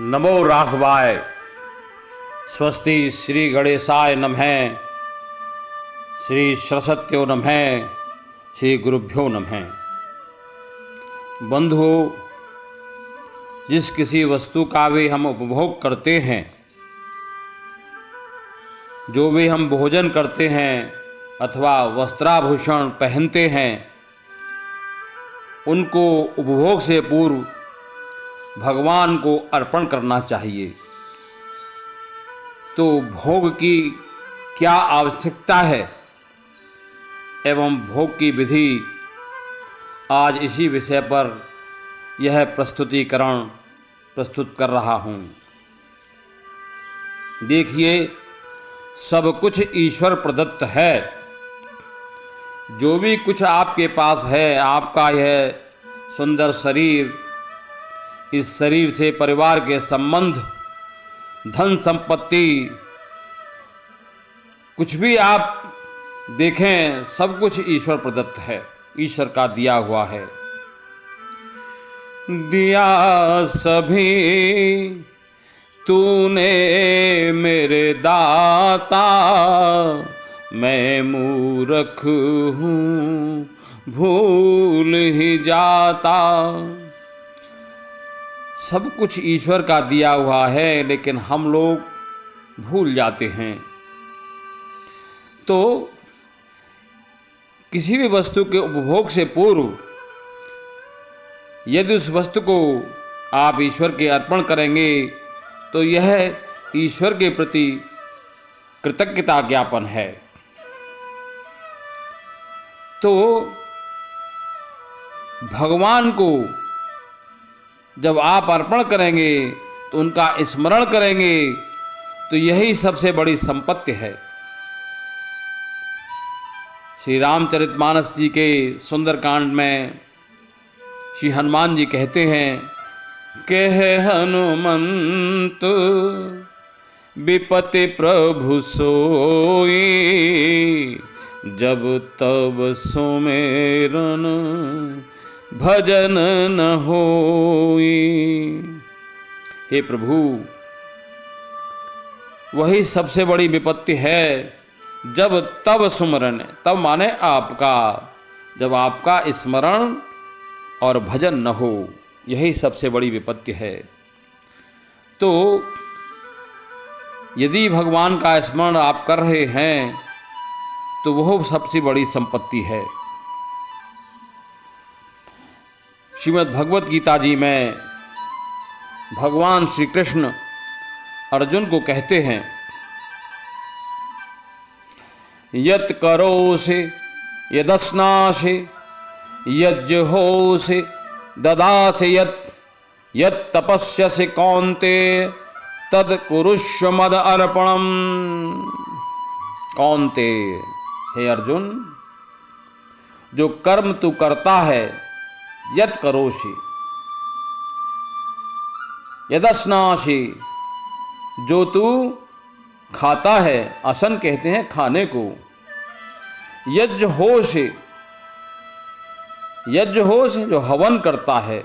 नमो राघवाय। स्वस्ति श्री गणेशाय नमः। श्री सरस्वत्यो नमः। श्री गुरुभ्यो नमः। बंधुओं, जिस किसी वस्तु का भी हम उपभोग करते हैं, जो भी हम भोजन करते हैं अथवा वस्त्राभूषण पहनते हैं, उनको उपभोग से पूर्व भगवान को अर्पण करना चाहिए। तो भोग की क्या आवश्यकता है एवं भोग की विधि, आज इसी विषय पर यह प्रस्तुतिकरण प्रस्तुत कर रहा हूँ। देखिए, सब कुछ ईश्वर प्रदत्त है। जो भी कुछ आपके पास है, आपका यह सुंदर शरीर, इस शरीर से परिवार के संबंध, धन संपत्ति, कुछ भी आप देखें, सब कुछ ईश्वर प्रदत्त है, ईश्वर का दिया हुआ है। दिया सभी तूने मेरे दाता, मैं मूर्ख हूँ भूल ही जाता। सब कुछ ईश्वर का दिया हुआ है, लेकिन हम लोग भूल जाते हैं। तो किसी भी वस्तु के उपभोग से पूर्व यदि उस वस्तु को आप ईश्वर के अर्पण करेंगे, तो यह ईश्वर के प्रति कृतज्ञता ज्ञापन है। तो भगवान को जब आप अर्पण करेंगे, तो उनका स्मरण करेंगे, तो यही सबसे बड़ी संपत्ति है। श्री रामचरितमानस जी के सुंदरकांड में श्री हनुमान जी कहते हैं, कह हनुमंत विपति प्रभु सोई, जब तब सुमेरन भजन न होई। हे प्रभु, वही सबसे बड़ी विपत्ति है, जब तब सुमरन, तब माने आपका, जब आपका स्मरण और भजन न हो, यही सबसे बड़ी विपत्ति है। तो यदि भगवान का स्मरण आप कर रहे हैं, तो वह सबसे बड़ी संपत्ति है। श्रीमद् भगवत गीता जी में भगवान श्री कृष्ण अर्जुन को कहते हैं, यत् करोषि यदस्नासि यज्जुहोषि ददासि यत् तपस्यसि कौन्तेय तद कुरुष्व मद अर्पणम। कौन्तेय, हे अर्जुन, जो कर्म तू करता है, यत् करोषि यदस्नासि, जो तू खाता है, असन कहते हैं खाने को, यज्ञ होश, यज्ञ होश जो हवन करता है,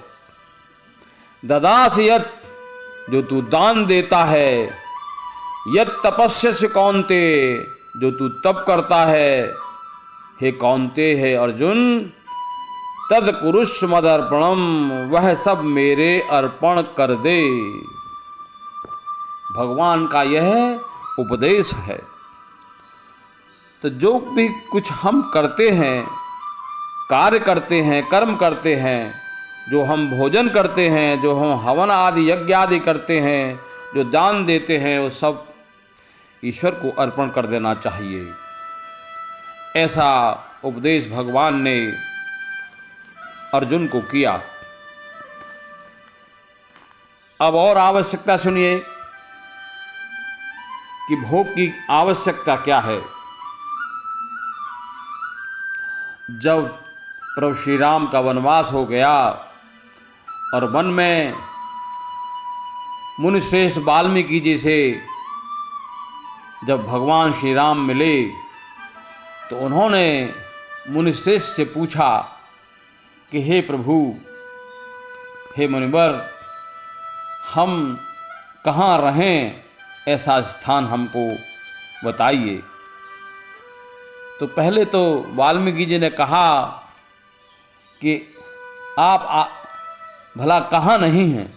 ददास यत्, जो तू दान देता है, यत् तपस्यसि कौन्तेय, जो तू तप करता है, हे कौन्तेय, है अर्जुन, तद कुरुष्व मद अर्पणम, वह सब मेरे अर्पण कर दे। भगवान का यह उपदेश है। तो जो भी कुछ हम करते हैं, कार्य करते हैं, कर्म करते हैं, जो हम भोजन करते हैं, जो हम हवन आदि यज्ञ आदि करते हैं, जो दान देते हैं, वो सब ईश्वर को अर्पण कर देना चाहिए। ऐसा उपदेश भगवान ने अर्जुन को किया। अब और आवश्यकता सुनिए कि भोग की आवश्यकता क्या है। जब प्रभु श्री राम का वनवास हो गया और वन में मुनिश्रेष्ठ वाल्मीकि जी से जब भगवान श्री राम मिले, तो उन्होंने मुनिश्रेष्ठ से पूछा कि हे प्रभु, हे मुनिवर, हम कहाँ रहें, ऐसा स्थान हमको बताइए। तो पहले तो वाल्मीकि जी ने कहा कि आप भला कहाँ नहीं हैं,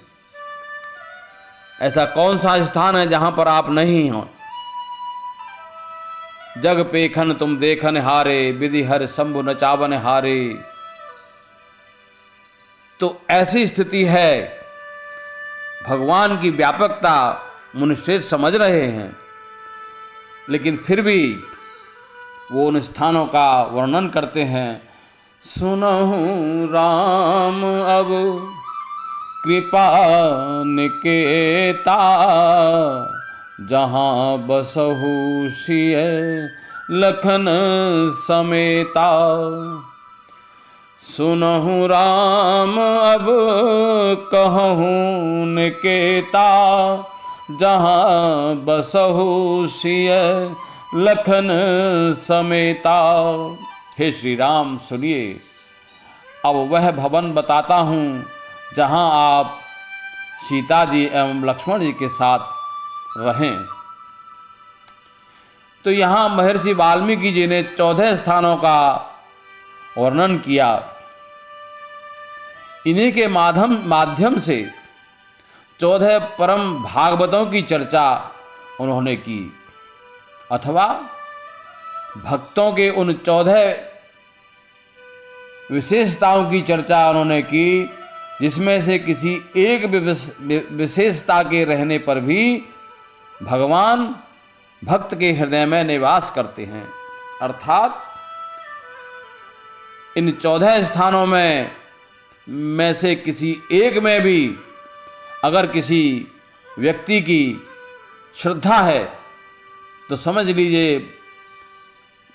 ऐसा कौन सा स्थान है जहाँ पर आप नहीं हो। जग पेखन तुम देखन हारे, विधि हर शंभु नचावन हारे। तो ऐसी स्थिति है, भगवान की व्यापकता मुनिश्रेष्ठ समझ रहे हैं, लेकिन फिर भी वो उन स्थानों का वर्णन करते हैं। सुनहु राम अब कृपा निकेता, जहाँ बसहु सिय लखन समेता। सुनहु राम अब कहूँ निकेता, जहाँ बसहु सिय लखन समेता। हे श्री राम सुनिए, अब वह भवन बताता हूँ जहाँ आप सीता जी एवं लक्ष्मण जी के साथ रहें। तो यहाँ महर्षि वाल्मीकि जी ने 14 स्थानों का वर्णन किया। इन्हीं के माध्यम से 14 परम भागवतों की चर्चा उन्होंने की, अथवा भक्तों के उन 14 विशेषताओं की चर्चा उन्होंने की, जिसमें से किसी एक विशेषता के रहने पर भी भगवान भक्त के हृदय में निवास करते हैं। अर्थात इन 14 स्थानों में से किसी एक में भी अगर किसी व्यक्ति की श्रद्धा है तो समझ लीजिए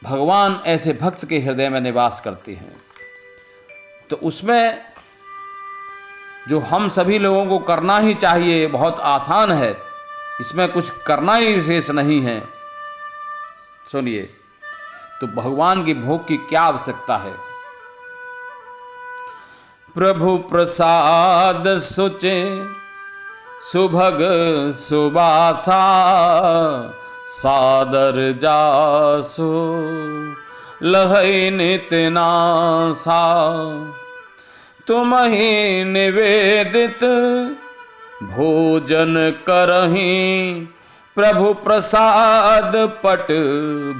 भगवान ऐसे भक्त के हृदय में निवास करते हैं। तो उसमें जो हम सभी लोगों को करना ही चाहिए, बहुत आसान है, इसमें कुछ करना ही विशेष नहीं है। सुनिए, तो भगवान की भोग की क्या आवश्यकता है। प्रभु प्रसाद सुचे सुभग सुबासा, सादर जासु लहै नित नासा। तुमहि निवेदित भोजन करहीं, प्रभु प्रसाद पट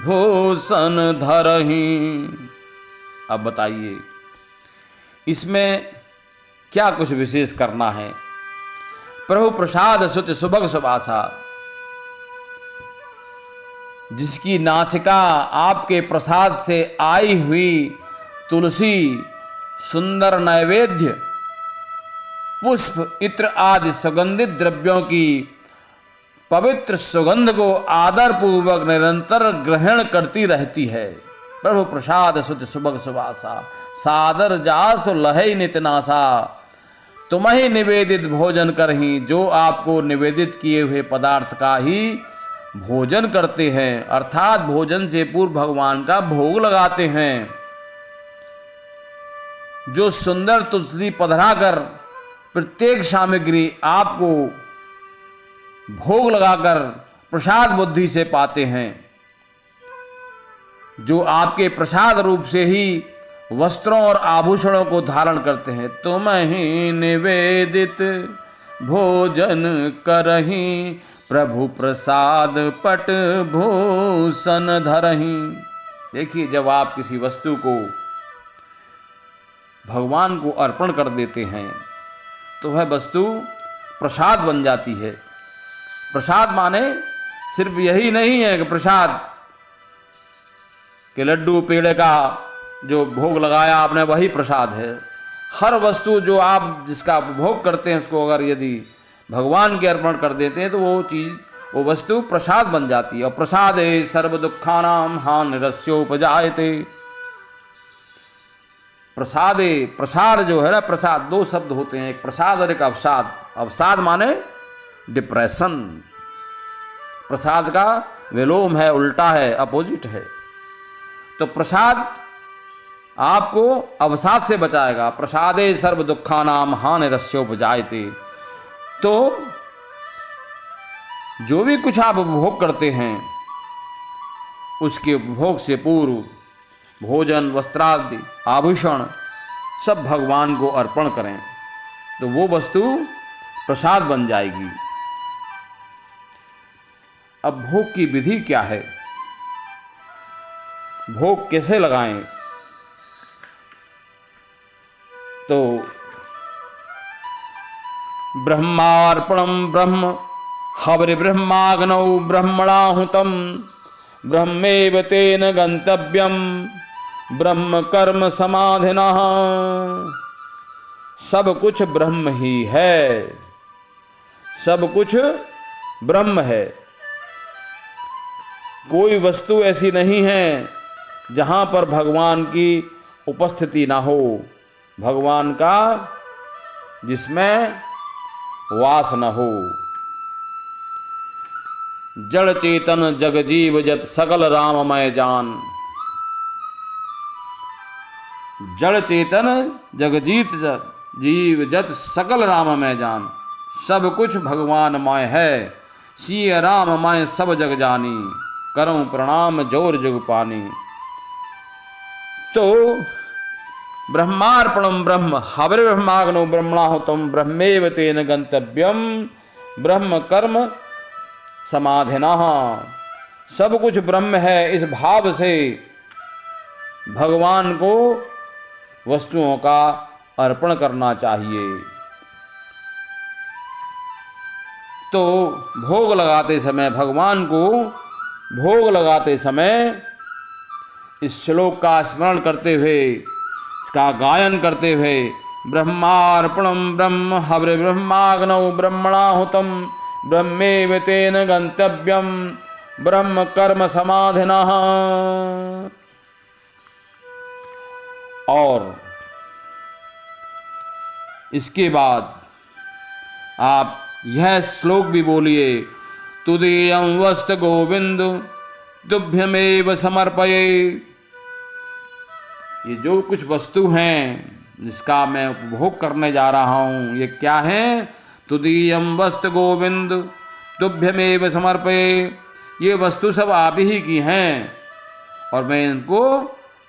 भूषण धरहीं। अब बताइए इसमें क्या कुछ विशेष करना है। प्रभु प्रसाद सुत सुभग सुबासा, जिसकी नासिका आपके प्रसाद से आई हुई तुलसी, सुंदर नैवेद्य, पुष्प, इत्र आदि सुगंधित द्रव्यों की पवित्र सुगंध को आदर पूर्वक निरंतर ग्रहण करती रहती है। प्रभु प्रसाद सुत सुभग सुबासा, सादर जास लहै नित नासा। तुम्हें निवेदित भोजन करहीं, जो आपको निवेदित किए हुए पदार्थ का ही भोजन करते हैं, अर्थात भोजन से पूर्व भगवान का भोग लगाते हैं। जो सुंदर तुलसी पधराकर प्रत्येक सामग्री आपको भोग लगाकर प्रसाद बुद्धि से पाते हैं, जो आपके प्रसाद रूप से ही वस्त्रों और आभूषणों को धारण करते हैं। तुम्हें निवेदित भोजन करहीं, प्रभु प्रसाद पट भूषण धरहीं। देखिए, जब आप किसी वस्तु को भगवान को अर्पण कर देते हैं तो वह वस्तु प्रसाद बन जाती है। प्रसाद माने सिर्फ यही नहीं है कि प्रसाद के लड्डू पेड़े का जो भोग लगाया आपने वही प्रसाद है। हर वस्तु जो आप जिसका उपभोग करते हैं उसको अगर यदि भगवान के अर्पण कर देते हैं तो वो चीज़, वो वस्तु प्रसाद बन जाती है। और प्रसादे सर्व दुखानाम हानिरस्योपजायते। प्रसादे, प्रसाद जो है ना, प्रसाद दो शब्द होते हैं, एक प्रसाद और एक अवसाद। अवसाद माने डिप्रेशन, प्रसाद का विलोम है, उल्टा है, अपोजिट है। तो प्रसाद आपको अवसाद से बचाएगा। प्रसादे सर्व दुखानाम हानिरस्योपजायते। तो जो भी कुछ आप उपभोग करते हैं उसके उपभोग से पूर्व भोजन, वस्त्रादि, आभूषण सब भगवान को अर्पण करें तो वो वस्तु प्रसाद बन जाएगी। अब भोग की विधि क्या है, भोग कैसे लगाएं? तो ब्रह्मार्पणम ब्रह्म हविर्ब्रह्माग्नौ ब्रह्मणाहुतम ब्रह्मेव तेन गंतव्यम ब्रह्म कर्म समाधिनः। सब कुछ ब्रह्म ही है, सब कुछ ब्रह्म है। कोई वस्तु ऐसी नहीं है जहाँ पर भगवान की उपस्थिति ना हो, भगवान का जिसमें वास न हो। जड़ चेतन जग जीव जत सकल राममय जान। जड़ चेतन जगजीत जीव जत सकल राममय जान। सब कुछ भगवानमय है, सिय राममय सब जग जानी। करऊं प्रणाम जोर जग पानी। तो ब्रह्मार्पणम ब्रह्म हविर्ब्रह्माग्नो ब्रह्मणाहुतम ब्रह्मेव तेन गंतव्यम ब्रह्म कर्म समाधिनः। सब कुछ ब्रह्म है, इस भाव से भगवान को वस्तुओं का अर्पण करना चाहिए। तो भोग लगाते समय, भगवान को भोग लगाते समय इस श्लोक का स्मरण करते हुए, इसका गायन करते हुए, ब्रह्मार्पणम ब्रह्म हविर्ब्रह्माग्नौ ब्रह्मणाहुतम ब्रह्मेव तेन गंतव्यम ब्रह्म कर्म समाधिनः। और इसके बाद आप यह श्लोक भी बोलिए, तुदीयं वस्त गोविंद तुभ्यमेव समर्पये। ये जो कुछ वस्तु हैं जिसका मैं उपभोग करने जा रहा हूँ, ये क्या है? तुदीयं वस्त गोविंद तुभ्यमेव समर्पये। ये वस्तु सब आप ही की हैं और मैं इनको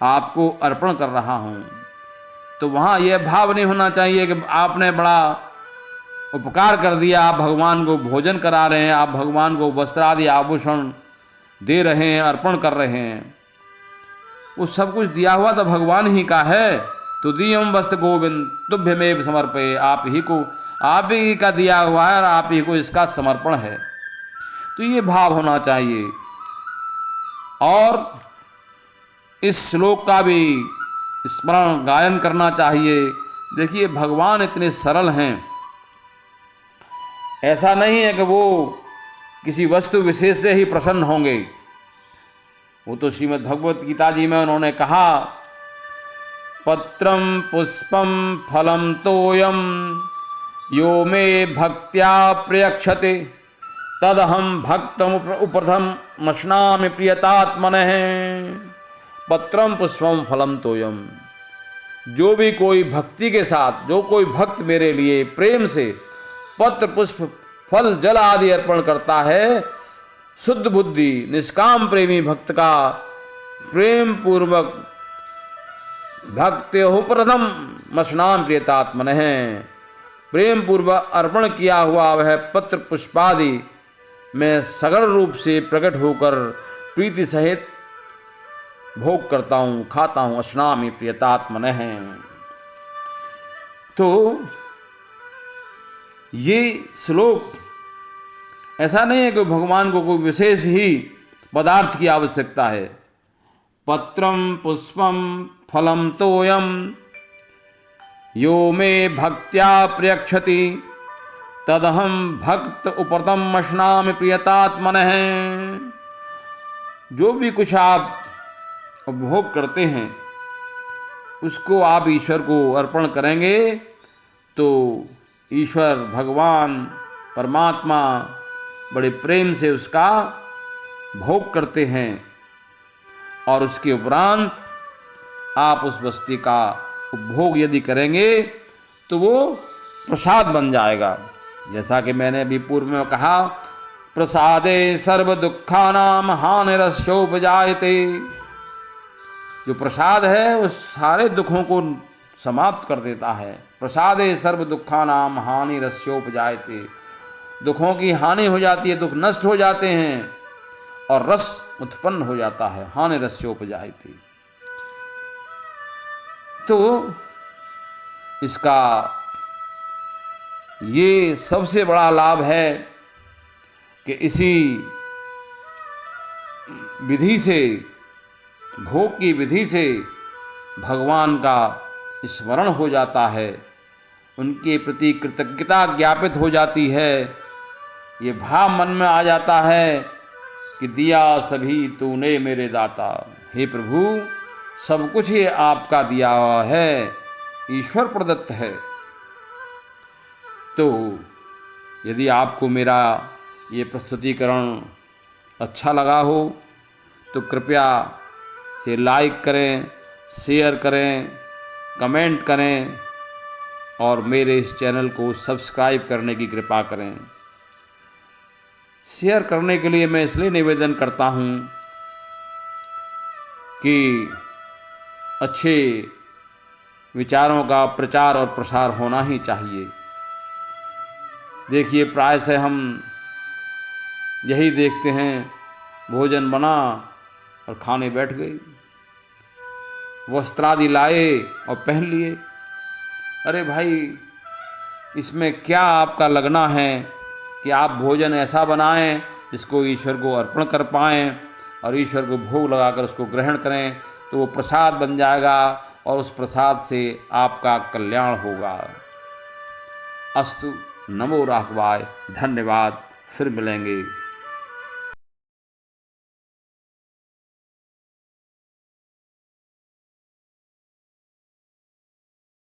आपको अर्पण कर रहा हूँ। तो वहाँ यह भाव नहीं होना चाहिए कि आपने बड़ा उपकार कर दिया, आप भगवान को भोजन करा रहे हैं, आप भगवान को वस्त्र आदि आभूषण दे रहे हैं, अर्पण कर रहे हैं। वो सब कुछ दिया हुआ तो भगवान ही का है। तुदीयं वस्त गोविंद तुभ्यमेव समर्पये। आप ही को, आप ही का दिया हुआ है और आप ही को इसका समर्पण है। तो ये भाव होना चाहिए। और इस श्लोक का भी स्मरण गायन करना चाहिए। देखिए भगवान इतने सरल हैं, ऐसा नहीं है कि वो किसी वस्तु विशेष से ही प्रसन्न होंगे। वो तो श्रीमद् भगवत गीता जी में उन्होंने कहा, पत्रम पुष्पम फलम तोयम यो मे भक्त्या प्रयक्षते तदहम भक्तम उपरथम मश्नामि प्रियतात्मनः। पत्रम पुष्पम फलम तोयम। जो भी कोई भक्ति के साथ, जो कोई भक्त मेरे लिए प्रेम से पत्र पुष्प फल जल आदि अर्पण करता है, शुद्ध बुद्धि निष्काम प्रेमी भक्त का प्रेम पूर्वक भक्त्यो प्रथम मश्नाम प्रियतात्मनः। प्रेम पूर्वक अर्पण किया हुआ वह पत्र पुष्पादि मैं सगल रूप से प्रकट होकर प्रीति सहित भोग करता हूँ, खाता हूँ। अश्नामि प्रियतात्मनः। तो ये श्लोक ऐसा नहीं है कि भगवान को कोई विशेष ही पदार्थ की आवश्यकता है। पत्रम पुष्पम फलम तोयम यो मे भक्त्या प्रयक्षति तदहम भक्त उपरतम मश्नामि प्रियतात्मनः। जो भी कुछ आप उपभोग करते हैं उसको आप ईश्वर को अर्पण करेंगे तो ईश्वर भगवान परमात्मा बड़े प्रेम से उसका भोग करते हैं और उसके उपरांत आप उस वस्तु का उपभोग यदि करेंगे तो वो प्रसाद बन जाएगा। जैसा कि मैंने अभी पूर्व में कहा, प्रसादे सर्व दुखानां हानिरस्योपजायते। जो प्रसाद है वो सारे दुखों को समाप्त कर देता है। प्रसादे सर्व दुखानां हानिरस्योपजायते। दुखों की हानि हो जाती है, दुख नष्ट हो जाते हैं और रस उत्पन्न हो जाता है। हानिरस्योपजायते। तो इसका ये सबसे बड़ा लाभ है कि इसी विधि से, भोग की विधि से भगवान का स्मरण हो जाता है, उनके प्रति कृतज्ञता ज्ञापित हो जाती है। ये भाव मन में आ जाता है कि दिया सभी तूने मेरे दाता। हे प्रभु, सब कुछ ये आपका दिया हुआ है, ईश्वर प्रदत्त है। तो यदि आपको मेरा ये प्रस्तुतिकरण अच्छा लगा हो तो कृपया से लाइक करें, शेयर करें, कमेंट करें और मेरे इस चैनल को सब्सक्राइब करने की कृपा करें। शेयर करने के लिए मैं इसलिए निवेदन करता हूँ कि अच्छे विचारों का प्रचार और प्रसार होना ही चाहिए। देखिए, प्राय से हम यही देखते हैं, भोजन बना और खाने बैठ गए, वस्त्रादि लाए और पहन लिए। अरे भाई, इसमें क्या आपका लगना है कि आप भोजन ऐसा बनाएं जिसको ईश्वर को अर्पण कर पाएं और ईश्वर को भोग लगाकर उसको ग्रहण करें, तो वो प्रसाद बन जाएगा और उस प्रसाद से आपका कल्याण होगा। अस्तु। नमो राघवाय। धन्यवाद। फिर मिलेंगे।